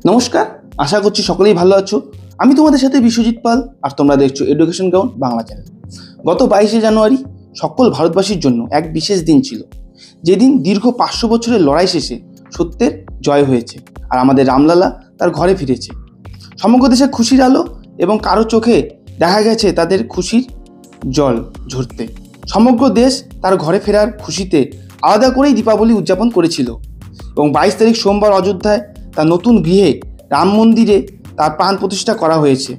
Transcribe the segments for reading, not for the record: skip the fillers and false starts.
নমস্কার, আশা করছি সকলেই ভালো আছো। আমি তোমাদের সাথে বিশ্বজিৎ পাল, আর তোমরা দেখছো এডুকেশন গ্রাউন্ড বাংলা চ্যানেল। গত 22শে জানুয়ারি সকল ভারতবাসীর জন্য এক বিশেষ দিন ছিল, যেদিন দীর্ঘ 500 বছরের লড়াই শেষে সত্যের জয় হয়েছে আর আমাদের রামলালা তার ঘরে ফিরেছে। সমগ্র দেশে খুশির আলো এবং কারো চোখে দেখা গেছে তাদের খুশির জল ঝরতে। সমগ্র দেশ তার ঘরে ফেরার খুশিতে আলাদা করেই দীপাবলি উদযাপন করেছিল এবং 22 তারিখ সোমবার অযোধ্যায় তার নতুন গৃহে রাম মন্দিরে তার প্রাণ প্রতিষ্ঠা করা হয়েছে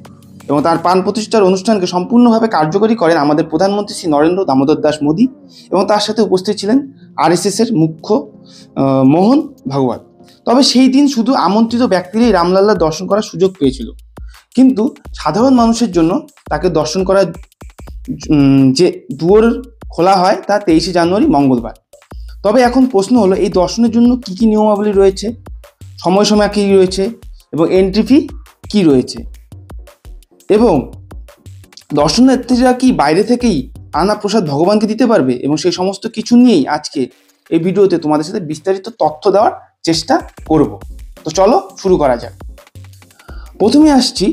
এবং তার প্রাণ প্রতিষ্ঠার অনুষ্ঠানকে সম্পূর্ণভাবে কার্যকরী করেন আমাদের প্রধানমন্ত্রী শ্রী নরেন্দ্র দামোদর দাস মোদী এবং তার সাথে উপস্থিত ছিলেন আরএসএসের মুখ্য মোহন ভাগবত। তবে সেই দিন শুধু আমন্ত্রিত ব্যক্তিরাই রামলাল্লার দর্শন করার সুযোগ পেয়েছিল, কিন্তু সাধারণ মানুষের জন্য তাকে দর্শন করার যে দুয়ার খোলা হয় তা 23শে জানুয়ারি মঙ্গলবার। তবে এখন প্রশ্ন হলো, এই দর্শনের জন্য কী কী নিয়মাবলী রয়েছে, সময়সীমা কী রয়েছে এবং এন্ট্রি ফি কী রয়েছে, এবং দর্শনার্থীরা কি বাইরে থেকেই আনা প্রসাদ ভগবানকে দিতে পারবে, এবং সেই সমস্ত কিছু নিয়েই আজকে এই ভিডিওতে তোমাদের সাথে বিস্তারিত তথ্য দেওয়ার চেষ্টা করব। তো চলো শুরু করা যাক। প্রথমে আসছি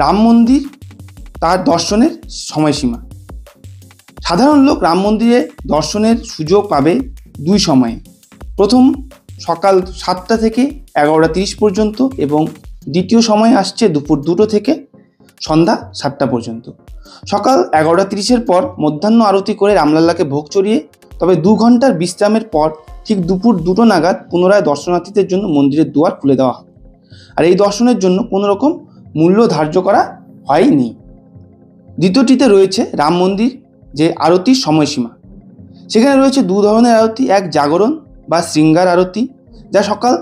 রাম মন্দির তার দর্শনের সময়সীমা। সাধারণ লোক রাম মন্দিরে দর্শনের সুযোগ পাবে দুই সময়ে। প্রথম সকাল 7টা থেকে 11:30 পর্যন্ত এবং দ্বিতীয় সময় আসছে দুপুর 2টো থেকে সন্ধ্যা 7টা পর্যন্ত। সকাল 11:30-এর পর মধ্যাহ্ন আরতি করে রামলাল্লাকে ভোগ চড়িয়ে তবে 2 ঘন্টার বিশ্রামের পর ঠিক দুপুর 2টো নাগাদ পুনরায় দর্শনার্থীদের জন্য মন্দিরের দুয়ার খুলে দেওয়া হবে। আর এই দর্শনের জন্য কোনো রকম মূল্য ধার্য করা হয়নি। দ্বিতীয়টিতে রয়েছে রাম মন্দির যে আরতির সময়সীমা। সেখানে রয়েছে 2 ধরনের আরতি, এক জাগরণ বা শৃঙ্গার আরতি, যা সকাল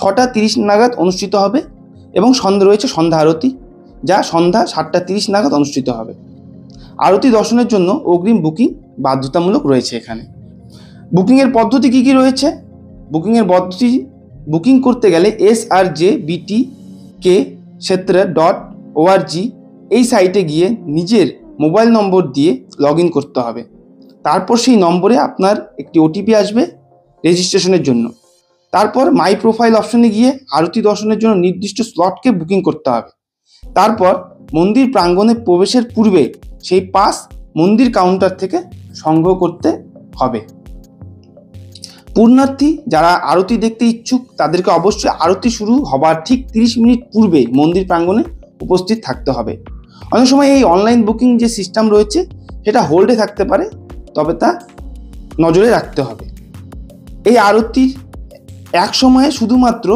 6টা 30 নাগাদ অনুষ্ঠিত হবে, এবং সন্ধ্যা রয়েছে সন্ধ্যা আরতি, যা সন্ধ্যা 7টা 30 নাগাদ অনুষ্ঠিত হবে। আরতি দর্শনের জন্য অগ্রিম বুকিং বাধ্যতামূলক রয়েছে। এখানে বুকিংয়ের পদ্ধতি কী কী রয়েছে? বুকিংয়ের পদ্ধতি বুকিং করতে গেলে srjbtk.org এই সাইটে গিয়ে নিজের মোবাইল নম্বর দিয়ে লগ ইন করতে হবে। তারপর সেই নম্বরে আপনার একটি ওটিপি আসবে রেজিস্ট্রেশনের জন্য। তারপর মাই প্রোফাইল অপশনে গিয়ে আরতি দর্শনের জন্য নির্দিষ্ট স্লটকে বুকিং করতে হবে। তারপর মন্দির প্রাঙ্গণে প্রবেশের পূর্বে সেই পাস মন্দির কাউন্টার থেকে সংগ্রহ করতে হবে। পূর্ণার্থী যারা আরতি দেখতে ইচ্ছুক তাদেরকে অবশ্যই আরতি শুরু হবার ঠিক 30 মিনিট পূর্বে মন্দির প্রাঙ্গণে উপস্থিত থাকতে হবে। অনেক সময় এই অনলাইন বুকিং যে সিস্টেম রয়েছে সেটা হোল্ডে থাকতে পারে, তবে তা নজরে রাখতে হবে। এই আরতির এক সময়ে শুধুমাত্র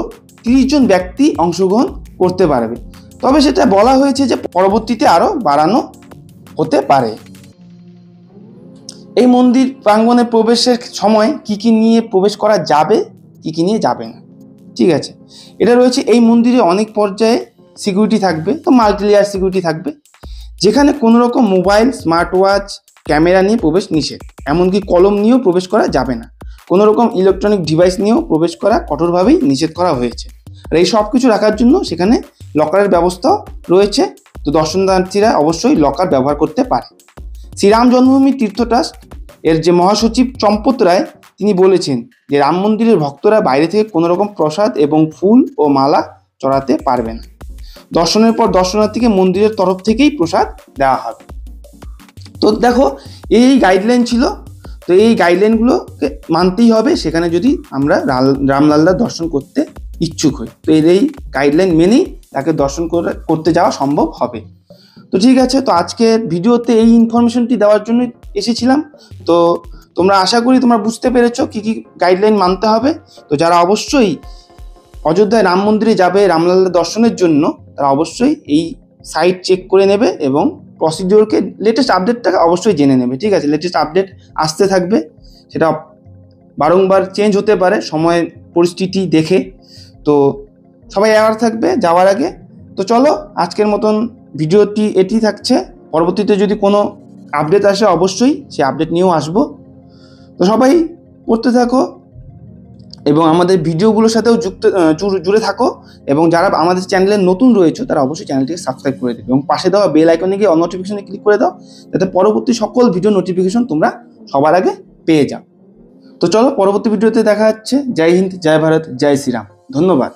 30 জন ব্যক্তি অংশগ্রহণ করতে পারবে, তবে সেটা বলা হয়েছে যে পরবর্তীতে আরও বাড়ানো হতে পারে। এই মন্দির প্রাঙ্গণে প্রবেশের সময় কি কি নিয়ে প্রবেশ করা যাবে, কি কি নিয়ে যাবে না, ঠিক আছে, এটা রয়েছে। এই মন্দিরে অনেক পর্যায়ে সিকিউরিটি থাকবে, তো মাল্টি লেয়ার সিকিউরিটি থাকবে, যেখানে কোনো রকম মোবাইল, স্মার্ট ওয়াচ, ক্যামেরা নিয়ে প্রবেশ নিষেধ, এমনকি কলম নিয়েও প্রবেশ করা যাবে না। কোনো রকম ইলেকট্রনিক ডিভাইস নিয়েও প্রবেশ করা কঠোরভাবেই নিষেধ করা হয়েছে। আর এই সব কিছু রাখার জন্য সেখানে লকারের ব্যবস্থাও রয়েছে, তো দর্শনার্থীরা অবশ্যই লকার ব্যবহার করতে পারে। শ্রীরাম জন্মভূমি তীর্থ ট্রাস্ট এর যে মহাসচিব চম্পত রায় তিনি বলেছেন যে রাম মন্দিরের ভক্তরা বাইরে থেকে কোনো রকম প্রসাদ এবং ফুল ও মালা চড়াতে পারবে না। দর্শনের পর দর্শনার্থীকে মন্দিরের তরফ থেকেই প্রসাদ দেওয়া হবে। তো দেখো, এই গাইডলাইন ছিল, তো এই গাইডলাইনগুলোকে মানতেই হবে সেখানে যদি আমরা রামলাল্লার দর্শন করতে ইচ্ছুক হই। তো এই গাইডলাইন মেনেই তাকে দর্শন করতে যাওয়া সম্ভব হবে। তো ঠিক আছে, তো আজকের ভিডিওতে এই ইনফরমেশনটি দেওয়ার জন্য এসেছিলাম। তো তোমরা আশা করি তোমরা বুঝতে পেরেছো কী কী গাইডলাইন মানতে হবে। তো যারা অবশ্যই অযোধ্যায় রাম মন্দিরে যাবে রামলাল্লা দর্শনের জন্য, তারা অবশ্যই এই সাইট চেক করে নেবে এবং প্রসিডিওরকে লেটেস্ট আপডেটটাকে অবশ্যই জেনে নেবে, ঠিক আছে। লেটেস্ট আপডেট আসতে থাকবে, সেটা বারংবার চেঞ্জ হতে পারে সময় পরিস্থিতি দেখে। তো সবাই অ্যাওয়ার থাকবে যাওয়ার আগে। তো চলো, আজকের মতন ভিডিওটি এটি থাকছে। পরবর্তীতে যদি কোনো আপডেট আসে অবশ্যই সেই আপডেট নিয়েও আসবো। তো সবাই পড়তে থাকো এবং আমাদের ভিডিওগুলোর সাথেও জুড়ে থাকো, এবং যারা আমাদের চ্যানেলে নতুন রয়েছে তারা অবশ্যই চ্যানেলটিকে সাবস্ক্রাইব করে দেবে এবং পাশে দেওয়া বেল আইকনে গিয়ে অল নোটিফিকেশনে ক্লিক করে দাও, যাতে পরবর্তী সকল ভিডিও নোটিফিকেশন তোমরা সবার আগে পেয়ে যাও। তো চলো, পরবর্তী ভিডিওতে দেখা হচ্ছে। জয় হিন্দ, জয় ভারত, জয় শ্রীরাম। ধন্যবাদ।